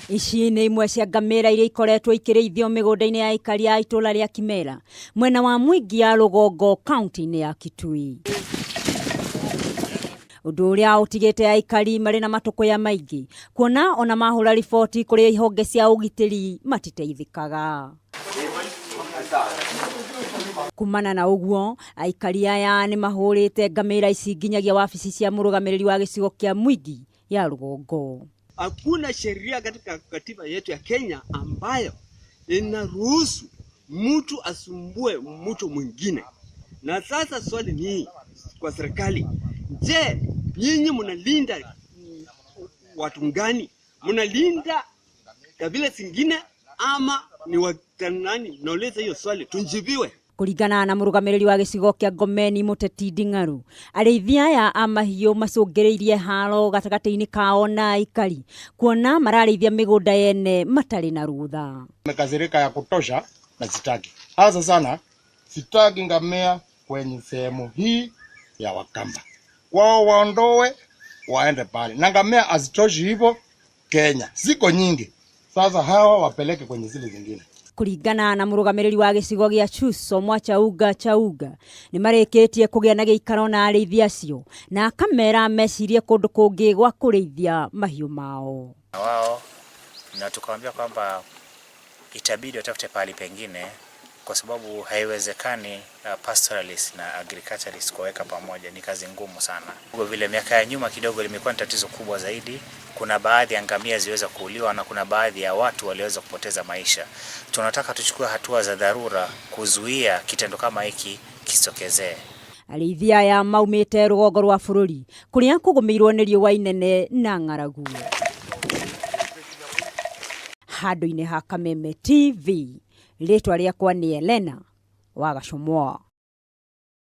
Ici nĩ imwe cia ngamira iria ikoretwo ikĩrĩithio migunda-ini ya Aikari ya ituura ria Kimela mwena wa Mwingi ya Rũgongo kaunti-ini ya Kitui. Undu uria utigite Aikari marĩ na matukuya maingĩ kuona ona mahũra riboti kũrĩ ihonge cia ugitĩri matiteithĩkaga. Kumana na uguo, Aikari aya nĩ mahũrĩte ngamira ici nginyagia wabici cia murugamiriri wa gicigo kia Mwingi ya Rũgongo. Hakuna sheria katika katiba yetu ya Kenya ambayo inaruhusu mtu asumbue mtu mwingine. Na sasa swali ni kwa serikali, je, nyinyi mnalinda watu ngani? Mnalinda kabila zingine ama ni watanani? Nauliza hiyo swali tunjibiwe. Kuringana na murugamiriri wa gicigo kia Ngomeni muteti Ndingaru, ariithia ya mahiu macungiriirie haro gatagati-ini kao na Aikari kuona marariithia migunda yene matari na rutha. Mekazirika ya kutosha na sitaki. Hasa sana sitaki ngamia kwenye sehemu hii ya Wakamba. Wao waondoe waende pale. Na ngamia azitoshi hivyo Kenya. Ziko nyingi. Sasa hawa wapeleke kwenye zile zingine. Kuringana na murugamiriri wa gicigo gia Chuso Mwachauga Chauga ni marĩkĩtie kũgĩa na gĩikaro na ariithia acio na akamera mecirie kũndũ kũngĩ gwa kũrĩithia mahiu mao. Wao na tukamwambia kwamba itabidi watafute pahali pengine kwa sababu haiwezekani pastoralist na agriculturist kuweka pamoja, ni kazi ngumu sana. Kwa vile miaka ya nyuma kidogo limekuwa ni tatizo kubwa zaidi. Kuna baadhi ya ngamia ziweza kuuliwa na kuna baadhi ya watu waliweza kupoteza maisha. Tunataka tuchukue hatua za dharura kuzuia kitendo kama hiki kisitokezee. Ariithia ya maumĩte rũgongo rwa bũrũri kũrĩa kũgũmĩirwo nĩ riũa inene na ng'aragu. Handũ-inĩ ha Kameme TV, rĩtwa rĩakwa nĩ Elena wa Gacumwa.